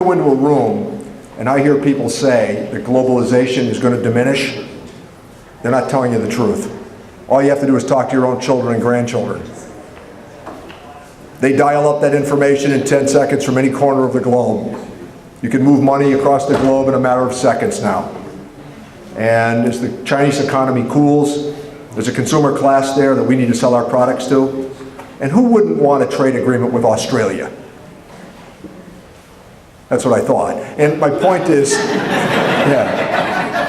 Go into a room and I hear people say that globalization is going to diminish, they're not telling you the truth. All you have to do is talk to your own children and grandchildren. They dial up that information in 10 seconds from any corner of the globe. You can move money across the globe in a matter of seconds now. And as the Chinese economy cools, there's a consumer class there that we need to sell our products to. And who wouldn't want a trade agreement with Australia? That's what I thought. And my point is,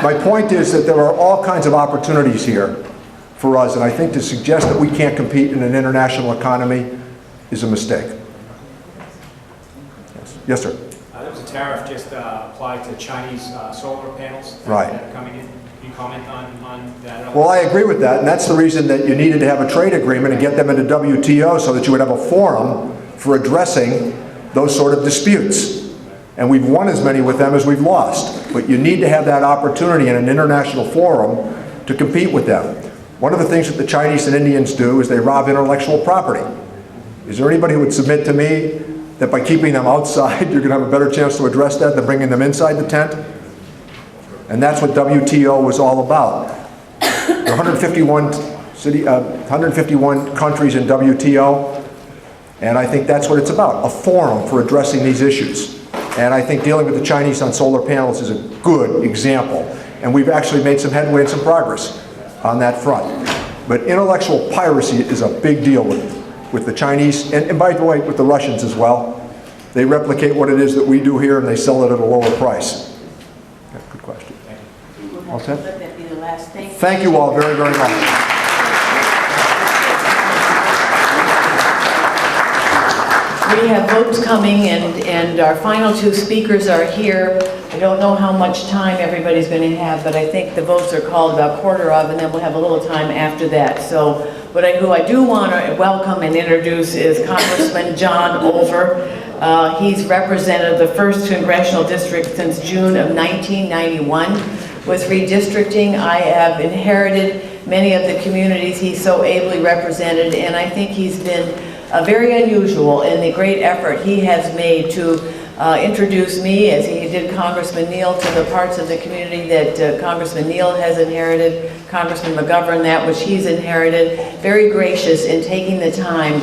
my point is that there are all kinds of opportunities here for us, and I think to suggest that we can't compete in an international economy is a mistake. Yes, sir. There was a tariff just applied to Chinese solar panels that are coming in. Can you comment on that? Well, I agree with that, and that's the reason that you needed to have a trade agreement and get them into WTO so that you would have a forum for addressing those sort of disputes. And we've won as many with them as we've lost. But you need to have that opportunity in an international forum to compete with them. One of the things that the Chinese and Indians do is they rob intellectual property. Is there anybody who would submit to me that by keeping them outside, you're going to have a better chance to address that than bringing them inside the tent? And that's what WTO was all about. There are 151 countries in WTO, and I think that's what it's about, a forum for addressing these issues. And I think dealing with the Chinese on solar panels is a good example. And we've actually made some headway and some progress on that front. But intellectual piracy is a big deal with the Chinese, and by the way, with the Russians as well. They replicate what it is that we do here, and they sell it at a lower price. Yeah, good question. All set? Let that be the last thing. Thank you all very, very much. We have votes coming, and our final two speakers are here. I don't know how much time everybody's going to have, but I think the votes are called about quarter of, and then we'll have a little time after that. So who I do want to welcome and introduce is Congressman John Olver. He's represented the 1st Congressional District since June of 1991. With redistricting, I have inherited many of the communities he's so ably represented, and I think he's been very unusual in the great effort he has made to introduce me, as he did Congressman Neal, to the parts of the community that Congressman Neal has inherited, Congressman McGovern, that which he's inherited. Very gracious in taking the time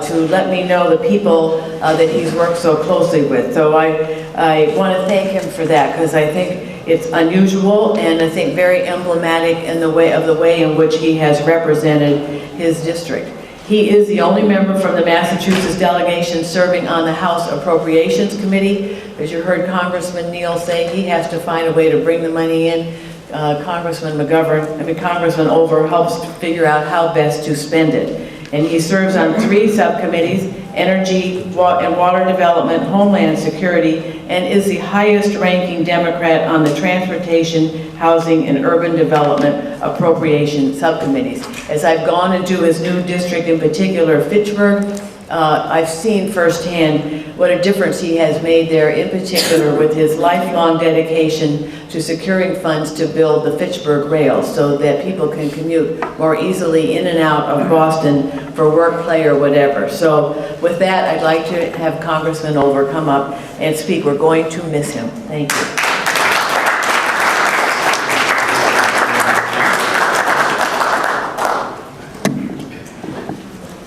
to let me know the people that he's worked so closely with. So I want to thank him for that, because I think it's unusual and I think very emblematic in the way in which he has represented his district. He is the only member from the Massachusetts delegation serving on the House Appropriations Committee. As you heard Congressman Neal say, he has to find a way to bring the money in. Congressman Olver helps figure out how best to spend it. And he serves on 3 subcommittees: Energy and Water Development, Homeland Security, and is the highest ranking Democrat on the Transportation, Housing, and Urban Development Appropriation subcommittees. As I've gone into his new district, in particular Fitchburg, I've seen firsthand what a difference he has made there, in particular with his lifelong dedication to securing funds to build the Fitchburg rail so that people can commute more easily in and out of Boston for work, play, or whatever. So with that, I'd like to have Congressman Olver come up and speak. We're going to miss him. Thank you.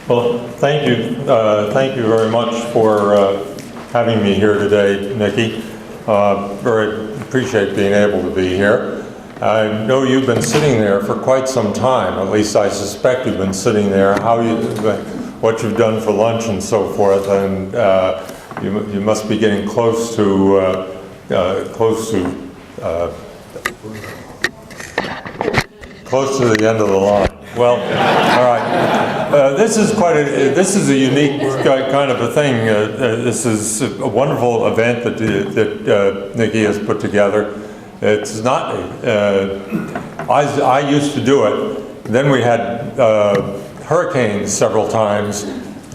Well, thank you very much for having me here today, Nikki. Very appreciate being able to be here. I know you've been sitting there for quite some time. At least I suspect you've been sitting there. What you've done for lunch and so forth, and you must be getting close to the end of the line. Well, all right. This is a unique kind of a thing. This is a wonderful event that Nikki has put together. It's not. I used to do it. Then we had hurricanes several times,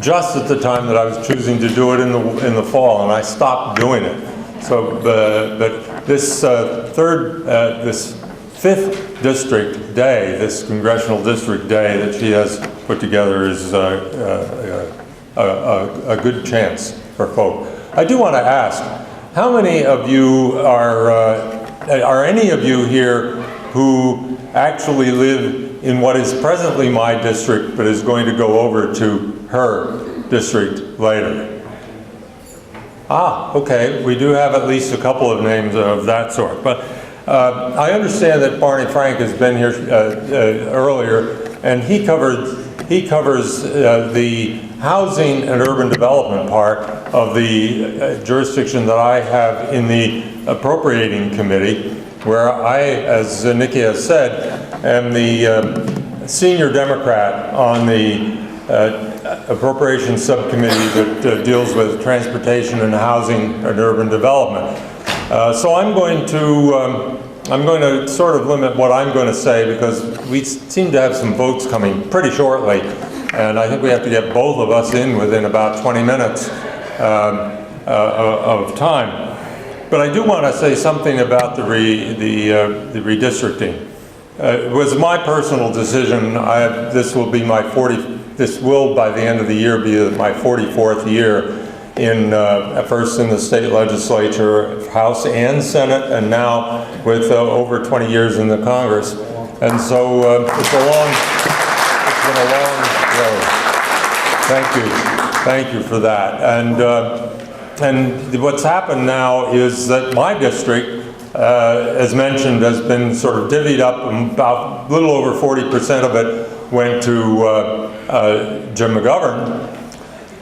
just at the time that I was choosing to do it in the fall, and I stopped doing it. So, but this this 5th district day, this congressional district day that she has put together is a good chance for folk. I do want to ask, how many of you are any of you here who actually live in what is presently my district, but is going to go over to her district later? Ah, okay, we do have at least a couple of names of that sort. But I understand that Barney Frank has been here earlier, and he covers the housing and urban development part of the jurisdiction that I have in the appropriating committee, where I, as Nikki has said, am the senior Democrat on the appropriations subcommittee that deals with transportation and housing and urban development. So I'm going to sort of limit what I'm going to say, because we seem to have some votes coming pretty shortly, and I think we have to get both of us in within about 20 minutes of time. But I do want to say something about the redistricting. It was my personal decision. This will by the end of the year be my 44th year first in the state legislature, House and Senate, and now with over 20 years in the Congress. And so it's been a long road. Thank you for that. And what's happened now is that my district, as mentioned, has been sort of divvied up. About a little over 40% of it went to Jim McGovern.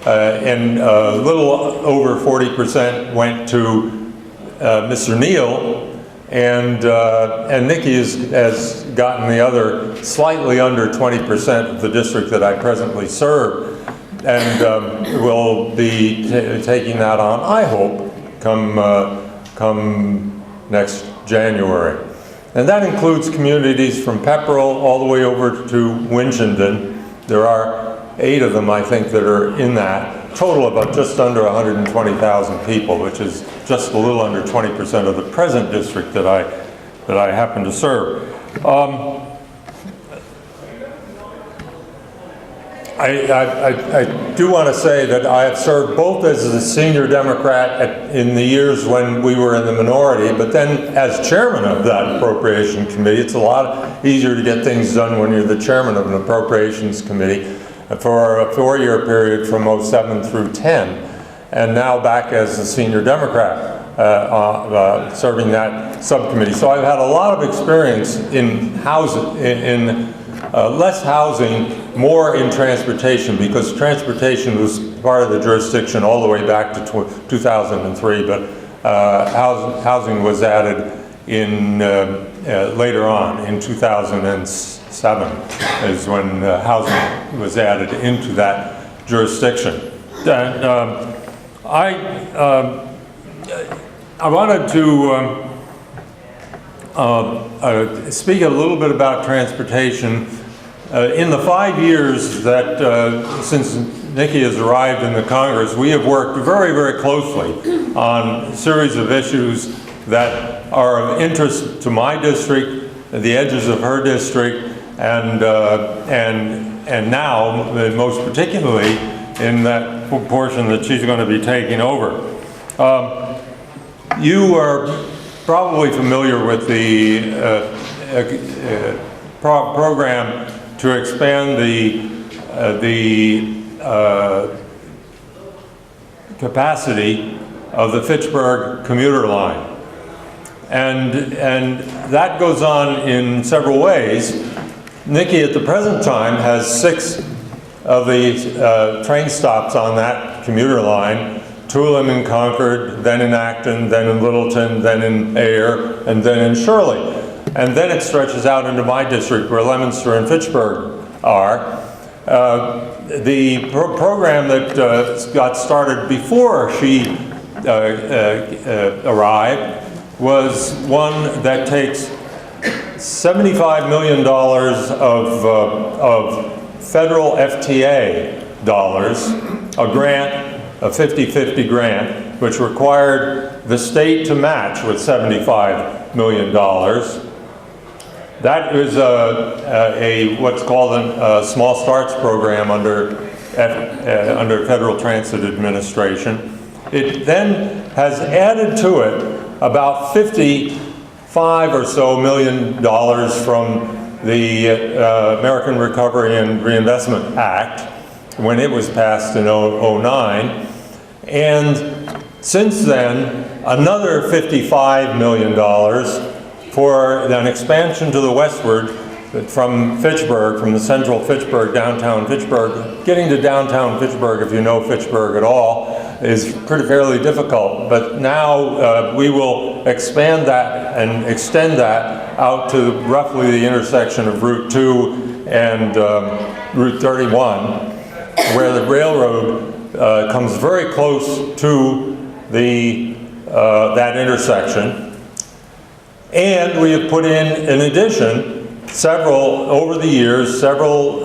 And a little over 40% went to Mr. Neal, and Nikki has gotten the other slightly under 20% of the district that I presently serve, and will be taking that on, I hope, come next January. And that includes communities from Pepperell all the way over to Winchendon. There are 8 of them, I think, that are in that. Total about just under 120,000 people, which is just a little under 20% of the present district that I happen to serve. I do want to say that I have served both as a senior Democrat in the years when we were in the minority, but then as chairman of that appropriation committee. It's a lot easier to get things done when you're the chairman of an appropriations committee, for a 4-year period from 07 through 10, and now back as a senior Democrat serving that subcommittee. So I've had a lot of experience in housing, less housing, more in transportation, because transportation was part of the jurisdiction all the way back to 2003, but housing was added in later on in 2007 is when housing was added into that jurisdiction. And I wanted to speak a little bit about transportation. In the 5 years that since Nikki has arrived in the Congress, we have worked very, very closely on a series of issues that are of interest to my district, the edges of her district, and now, most particularly, in that portion that she's going to be taking over. You are probably familiar with the program to expand the capacity of the Fitchburg commuter line. And that goes on in several ways. Nikki at the present time has 6 of the train stops on that commuter line, 2 of them in Concord, then in Acton, then in Littleton, then in Ayer, and then in Shirley. And then it stretches out into my district where Leominster and Fitchburg are. The program that got started before she arrived was one that takes $75 million of federal FTA dollars, a grant, a 50-50 grant, which required the state to match with $75 million. That is what's called a Small Starts program under Federal Transit Administration. It then has added to it about $55 or so million from the American Recovery and Reinvestment Act when it was passed in '09. And since then, another $55 million for an expansion to the westward from Fitchburg, from the central Fitchburg, downtown Fitchburg. Getting to downtown Fitchburg, if you know Fitchburg at all, is fairly difficult. But now we will expand that and extend that out to roughly the intersection of Route 2 and Route 31, where the railroad comes very close to the that intersection. And we have put in addition, over the years, several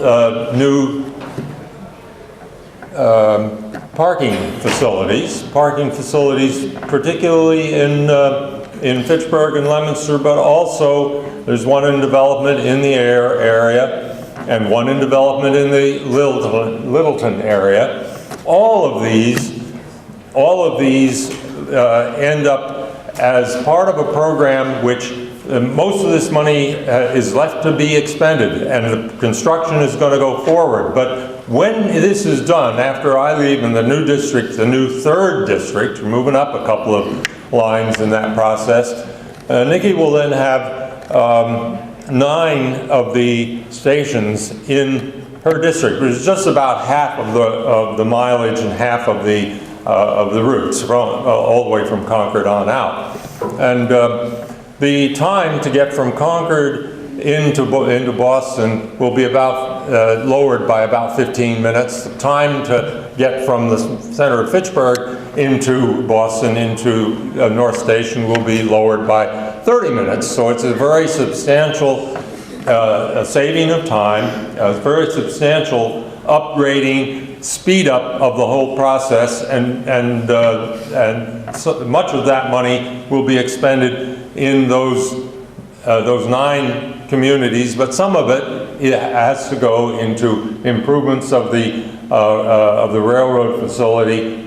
new parking facilities, particularly in Fitchburg and Leominster, but also there's one in development in the Air area and one in development in the Littleton area. All of these end up as part of a program which most of this money is left to be expended, and the construction is going to go forward. But when this is done, after I leave in the new district, the new 3rd district, we're moving up a couple of lines in that process, Nikki will then have 9 of the stations in her district, which is just about half of the mileage and half of the routes, all the way from Concord on out. And the time to get from Concord into Boston will be about lowered by about 15 minutes. The time to get from the center of Fitchburg into Boston, into North Station, will be lowered by 30 minutes. So it's a very substantial saving of time, a very substantial upgrading, speed up of the whole process, and so much of that money will be expended in those 9 communities, but some of it has to go into improvements of the railroad facility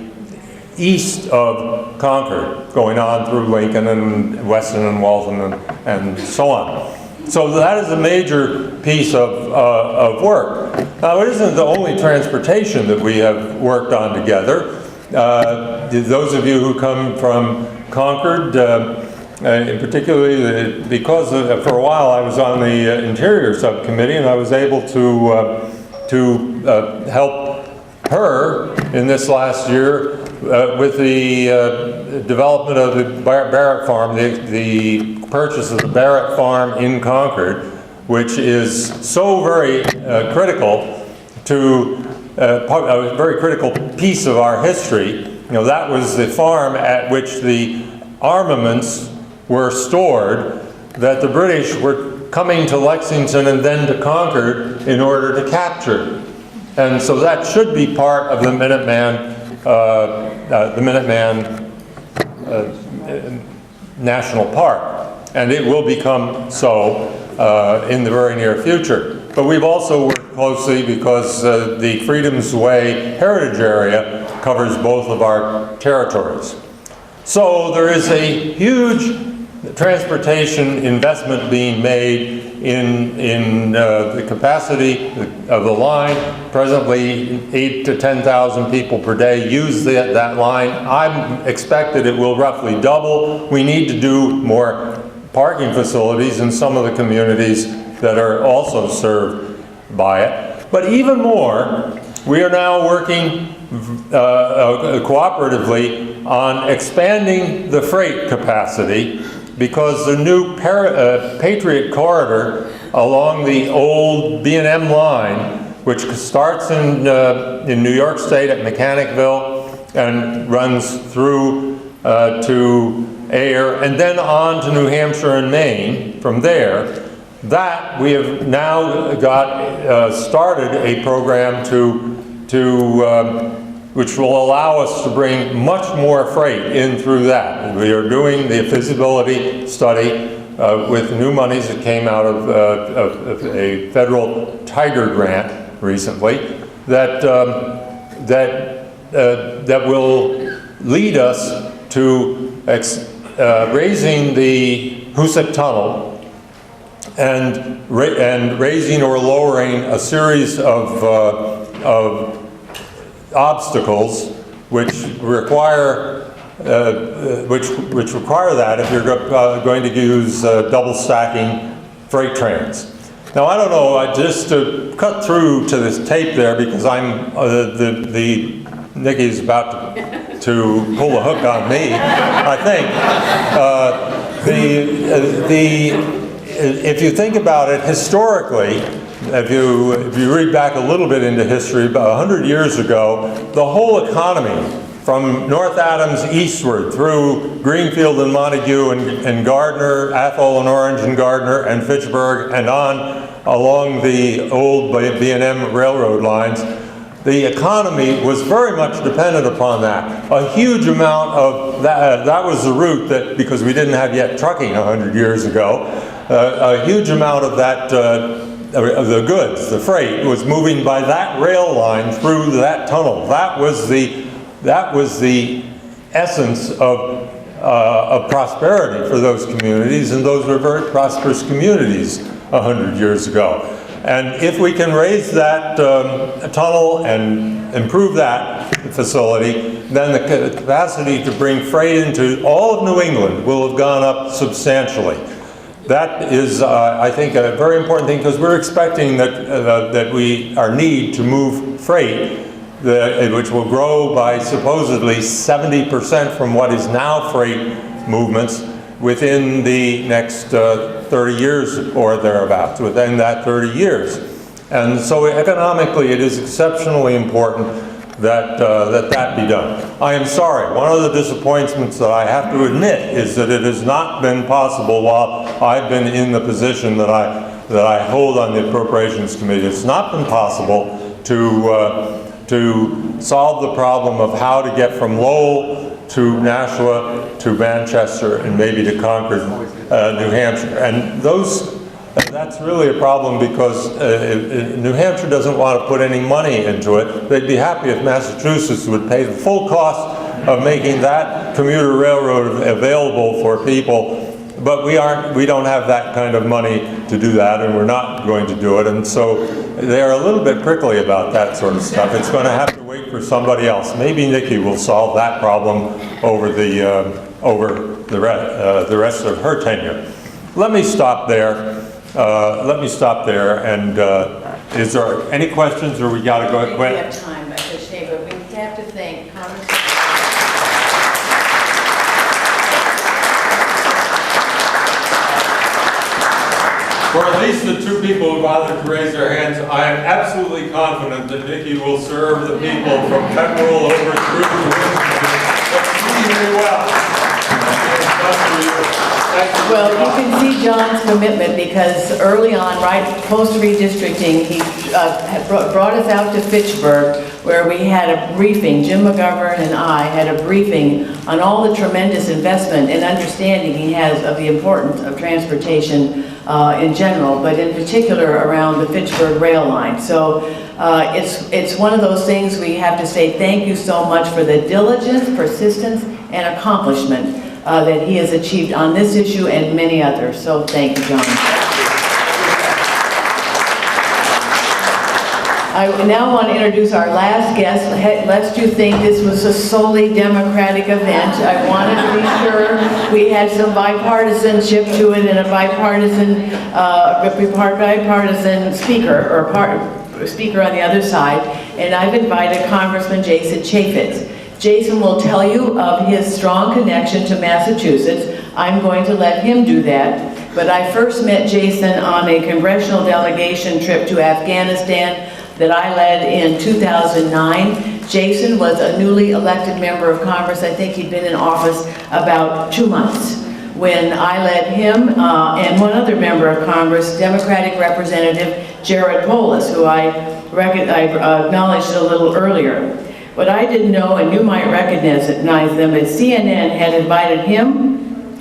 east of Concord, going on through Lincoln and Weston and Waltham and so on. So that is a major piece of work. Now, it isn't the only transportation that we have worked on together. Those of you who come from Concord, particularly because for a while I was on the Interior Subcommittee, and I was able to help her in this last year with the development of the Barrett Farm, the purchase of the Barrett Farm in Concord, which is so very critical to a very critical piece of our history. You know, that was the farm at which the armaments were stored that the British were coming to Lexington and then to Concord in order to capture. And so that should be part of the Minuteman National Park, and it will become so in the very near future. But we've also worked closely because the Freedom's Way Heritage Area covers both of our territories. So there is a huge transportation investment being made in the capacity of the line. Presently, 8,000 to 10,000 people per day use that line. I'm expected it will roughly double. We need to do more parking facilities in some of the communities that are also served by it. But even more, we are now working cooperatively on expanding the freight capacity, because the new Patriot Corridor along the old B&M line, which starts in New York State at Mechanicville and runs through to Ayer and then on to New Hampshire and Maine from there, that we have now got started a program which will allow us to bring much more freight in through that. We are doing the feasibility study with new monies that came out of a federal Tiger grant recently that will lead us to raising the Hoosac Tunnel and raising or lowering a series of obstacles which require that if you're going to use double stacking freight trains. Now I don't know, just to cut through to this tape there, because I'm Nikki's about to pull the hook on me, I think. If you think about it historically, if you read back a little bit into history, about 100 years ago, the whole economy from North Adams eastward through Greenfield and Montague and Gardner, Athol and Orange and Gardner and Fitchburg and on along the old B&M railroad lines, the economy was very much dependent upon that. A huge amount of that was the route that, because we didn't have yet trucking 100 years ago, a huge amount of that, the goods, the freight, was moving by that rail line through that tunnel. That was the essence of prosperity for those communities, and those were very prosperous communities 100 years ago. And if we can raise that tunnel and improve that facility, then the capacity to bring freight into all of New England will have gone up substantially. That is, I think, a very important thing, because we're expecting that our need to move freight, which will grow by supposedly 70% from what is now freight movements within the next 30 years or thereabouts, within that 30 years. And so economically it is exceptionally important that that be done. I am sorry, one of the disappointments that I have to admit is that it has not been possible while I've been in the position that I hold on the Appropriations Committee. It's not been possible to solve the problem of how to get from Lowell to Nashua to Manchester and maybe to Concord, New Hampshire. And that's really a problem, because New Hampshire doesn't want to put any money into it. They'd be happy if Massachusetts would pay the full cost of making that commuter railroad available for people. But we don't have that kind of money to do that, and we're not going to do it. And so they're a little bit prickly about that sort of stuff. It's going to have to wait for somebody else. Maybe Nikki will solve that problem over the rest of her tenure. Let me stop there. And is there any questions, or we got to go? We have time, but we have to thank Congressman. For at least the two people who bothered to raise their hands, I am absolutely confident that Nikki will serve the people from Pepperell over through to Winston very well. Well, you can see John's commitment, because early on, right post-redistricting, he brought us out to Fitchburg, where we had a briefing. Jim McGovern and I had a briefing on all the tremendous investment and understanding he has of the importance of transportation in general, but in particular around the Fitchburg rail line. So it's one of those things we have to say thank you so much for the diligence, persistence, and accomplishment that he has achieved on this issue and many others. So thank you, John. I now want to introduce our last guest. Lest you think this was a solely Democratic event, I wanted to be sure we had some bipartisanship to it and a bipartisan speaker on the other side. And I've invited Congressman Jason Chaffetz. Jason will tell you of his strong connection to Massachusetts. I'm going to let him do that. But I first met Jason on a congressional delegation trip to Afghanistan that I led in 2009. Jason was a newly elected member of Congress. I think he'd been in office about 2 months when I led him and one other member of Congress, Democratic Representative Jared Polis, who I acknowledged a little earlier. What I didn't know, and you might recognize them, is CNN had invited him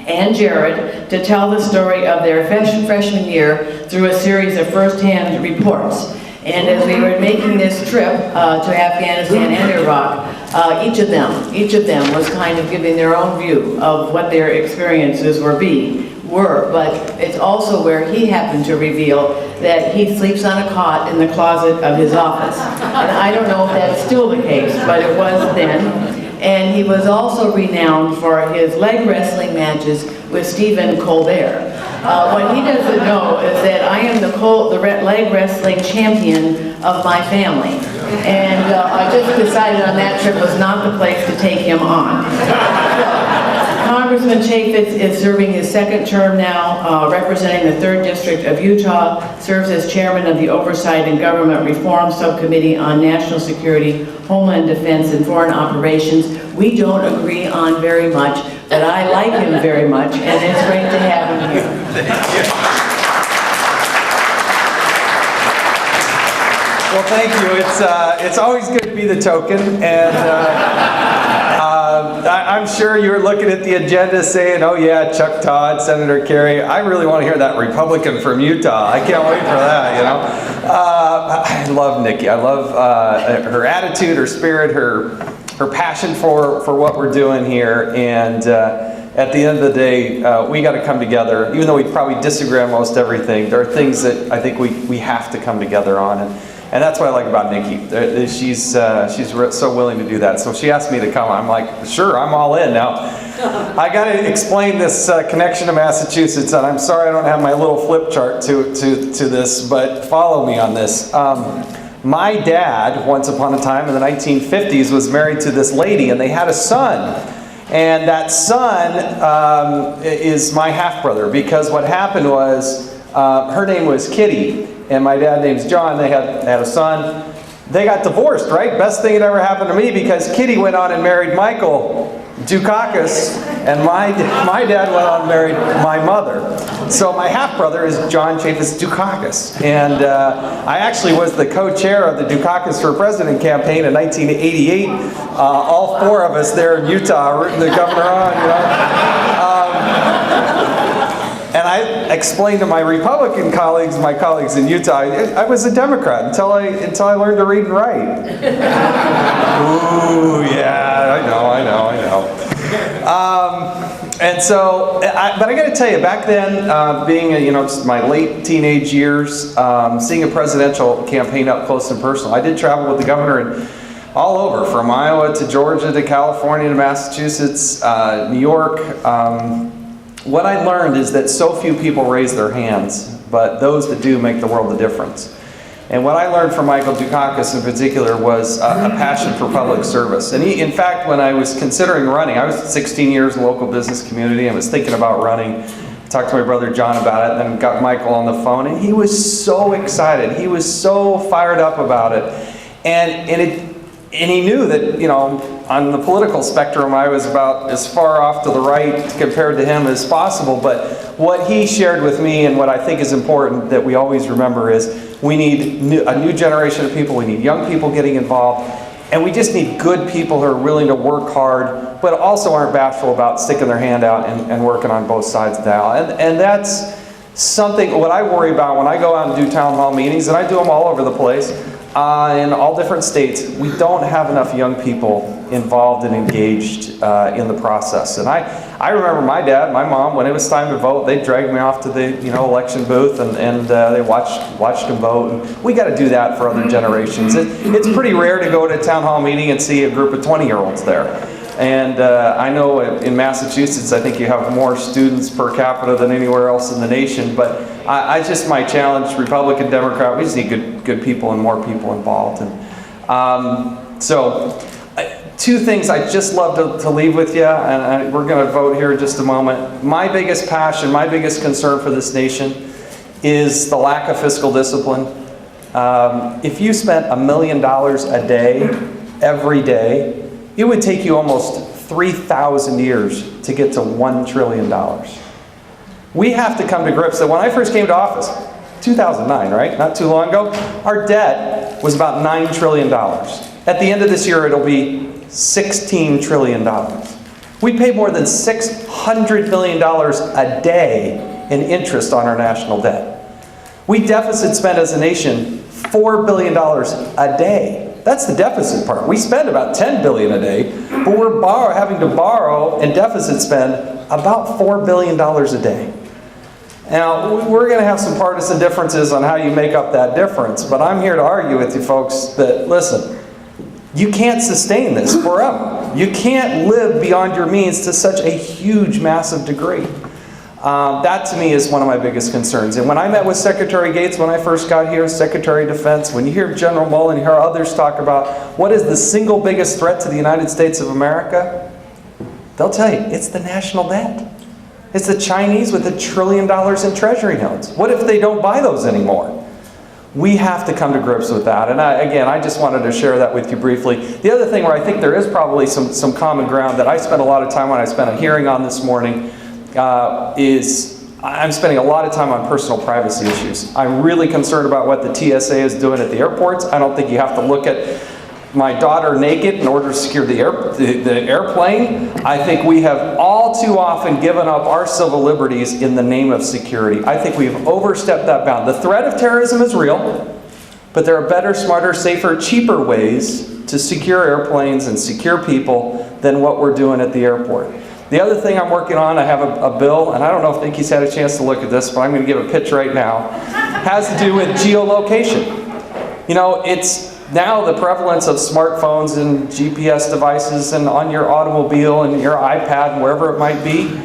and Jared to tell the story of their freshman year through a series of first-hand reports. And as we were making this trip to Afghanistan and Iraq, Each of them was kind of giving their own view of what their experiences were, but it's also where he happened to reveal that he sleeps on a cot in the closet of his office. And I don't know if that's still the case, but it was then. And he was also renowned for his leg wrestling matches with Stephen Colbert. What he doesn't know is that I am the leg wrestling champion of my family. And I just decided on that trip was not the place to take him on. Congressman Chaffetz is serving his second term now, representing the 3rd District of Utah, serves as chairman of the Oversight and Government Reform Subcommittee on National Security, Homeland Defense, and Foreign Operations. We don't agree on very much, but I like him very much, and it's great to have him here. Well, thank you. It's always good to be the token, and I'm sure you're looking at the agenda saying, oh yeah, Chuck Todd, Senator Kerry. I really want to hear that Republican from Utah. I can't wait for that, you know. I love Nikki. I love her attitude, her spirit, her passion for what we're doing here, and at the end of the day, we got to come together. Even though we probably disagree on most everything, there are things that I think we have to come together on. And that's what I like about Nikki. She's so willing to do that. So she asked me to come. I'm like, sure, I'm all in. Now, I got to explain this connection to Massachusetts, and I'm sorry I don't have my little flip chart to this, but follow me on this. My dad, once upon a time in the 1950s, was married to this lady, and they had a son. And that son is my half-brother, because what happened was, her name was Kitty, and my dad's name's John. They had a son. They got divorced, right? Best thing that ever happened to me, because Kitty went on and married Michael Dukakis, and my dad went on and married my mother. So my half-brother is John Chaffetz Dukakis. And I actually was the co-chair of the Dukakis for President campaign in 1988. All 4 of us there in Utah rooting the governor on, you know. And I explained to my Republican colleagues, my colleagues in Utah, I was a Democrat until I learned to read and write. Ooh, yeah, I know. And so, but I got to tell you, back then, being just my late teenage years, seeing a presidential campaign up close and personal, I did travel with the governor and all over, from Iowa to Georgia to California to Massachusetts, New York. What I learned is that so few people raise their hands, but those that do make the world a difference. And what I learned from Michael Dukakis in particular was a passion for public service. And he, in fact, when I was considering running, I was 16 years in the local business community and was thinking about running. I talked to my brother John about it, and then got Michael on the phone, and he was so excited. He was so fired up about it. And he knew that, on the political spectrum, I was about as far off to the right compared to him as possible. But what he shared with me, and what I think is important that we always remember, is we need a new generation of people. We need young people getting involved. And we just need good people who are willing to work hard, but also aren't bashful about sticking their hand out and working on both sides of the aisle. And that's something, what I worry about when I go out and do town hall meetings, and I do them all over the place, in all different states. We don't have enough young people involved and engaged in the process. And I remember my dad, my mom, when it was time to vote, they dragged me off to the election booth, and they watched them vote. And we got to do that for other generations. It's pretty rare to go to a town hall meeting and see a group of 20-year-olds there. And I know in Massachusetts, I think you have more students per capita than anywhere else in the nation. But I just, my challenge, Republican, Democrat, we just need good people and more people involved. And so, 2 things I just love to leave with you, and we're going to vote here in just a moment. My biggest passion, my biggest concern for this nation is the lack of fiscal discipline. If you spent $1 million a day, every day, it would take you almost 3,000 years to get to $1 trillion. We have to come to grips that when I first came to office, 2009, right? Not too long ago, our debt was about $9 trillion. At the end of this year, it'll be $16 trillion. We pay more than $600 million a day in interest on our national debt. We deficit spend as a nation $4 billion a day. That's the deficit part. We spend about $10 billion a day, but we're having to borrow and deficit spend about $4 billion a day. Now, we're going to have some partisan differences on how you make up that difference, but I'm here to argue with you folks that, listen, you can't sustain this forever. You can't live beyond your means to such a huge, massive degree. That to me is one of my biggest concerns. And when I met with Secretary Gates when I first got here, Secretary of Defense, when you hear General Mullen, you hear others talk about what is the single biggest threat to the United States of America, they'll tell you, it's the national debt. It's the Chinese with $1 trillion in treasury notes. What if they don't buy those anymore? We have to come to grips with that. And I just wanted to share that with you briefly. The other thing where I think there is probably some common ground that I spent a lot of time on, I spent a hearing on this morning, is I'm spending a lot of time on personal privacy issues. I'm really concerned about what the TSA is doing at the airports. I don't think you have to look at my daughter naked in order to secure the airplane. I think we have all too often given up our civil liberties in the name of security. I think we've overstepped that bound. The threat of terrorism is real, but there are better, smarter, safer, cheaper ways to secure airplanes and secure people than what we're doing at the airport. The other thing I'm working on, I have a bill, and I don't know if Nikki's had a chance to look at this, but I'm going to give a pitch right now, has to do with geolocation. You know, it's now the prevalence of smartphones and GPS devices and on your automobile and your iPad and wherever it might be,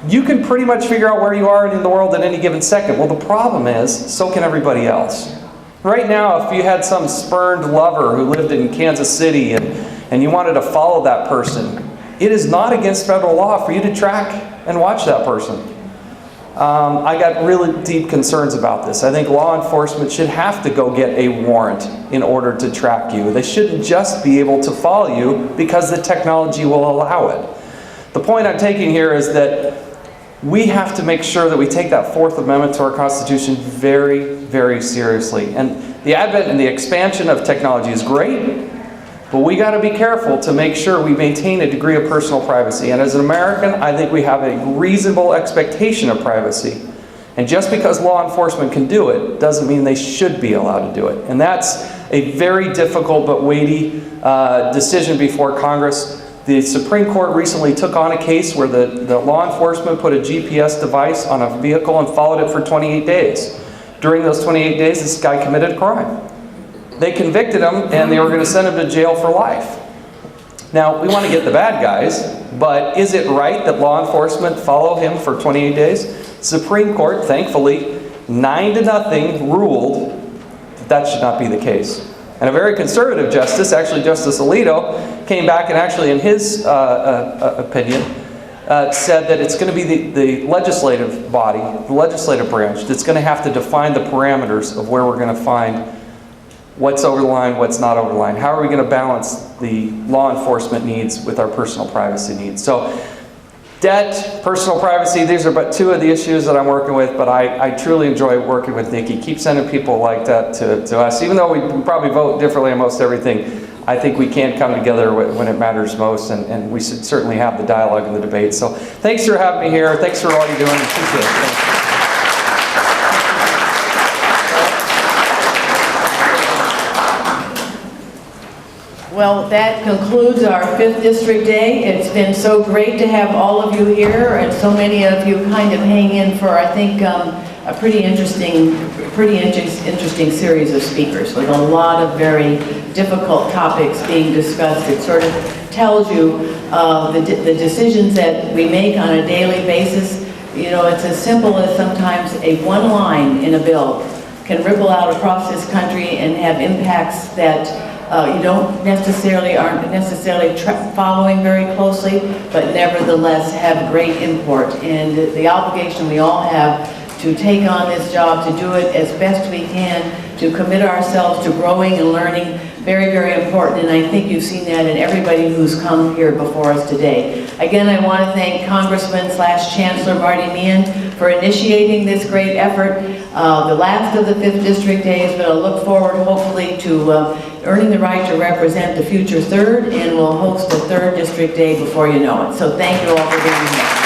you can pretty much figure out where you are in the world at any given second. Well, the problem is, so can everybody else. Right now, if you had some spurned lover who lived in Kansas City and you wanted to follow that person, it is not against federal law for you to track and watch that person. I got really deep concerns about this. I think law enforcement should have to go get a warrant in order to track you. They shouldn't just be able to follow you because the technology will allow it. The point I'm taking here is that we have to make sure that we take that Fourth Amendment to our Constitution very, very seriously. And the advent and the expansion of technology is great, but we got to be careful to make sure we maintain a degree of personal privacy. And as an American, I think we have a reasonable expectation of privacy. And just because law enforcement can do it, doesn't mean they should be allowed to do it. And that's a very difficult but weighty decision before Congress. The Supreme Court recently took on a case where the law enforcement put a GPS device on a vehicle and followed it for 28 days. During those 28 days, this guy committed a crime. They convicted him, and they were going to send him to jail for life. Now, we want to get the bad guys, but is it right that law enforcement follow him for 28 days? Supreme Court, thankfully, 9-0, ruled that that should not be the case. And a very conservative justice, actually Justice Alito, came back and actually in his opinion, said that it's going to be the legislative body, the legislative branch, that's going to have to define the parameters of where we're going to find what's over the line, what's not over the line. How are we going to balance the law enforcement needs with our personal privacy needs? So debt, personal privacy, these are but two of the issues that I'm working with, but I truly enjoy working with Nikki. Keep sending people like that to us. Even though we probably vote differently on most everything, I think we can come together when it matters most, and we should certainly have the dialogue and the debate. So thanks for having me here. Thanks for all you're doing. Appreciate it. Thanks. Well, that concludes our 5th District Day. It's been so great to have all of you here, and so many of you kind of hang in for, I think, a pretty interesting series of speakers with a lot of very difficult topics being discussed. It sort of tells you the decisions that we make on a daily basis. You know, it's as simple as sometimes one line in a bill can ripple out across this country and have impacts that you aren't necessarily following very closely, but nevertheless have great import. And the obligation we all have to take on this job, to do it as best we can, to commit ourselves to growing and learning, very, very important. And I think you've seen that in everybody who's come here before us today. Again, I want to thank Congressman/Chancellor Marty Meehan for initiating this great effort. The last of the 5th District Days, but I look forward hopefully to earning the right to represent the future 3rd, and we'll host the 3rd District Day before you know it. So thank you all for being here.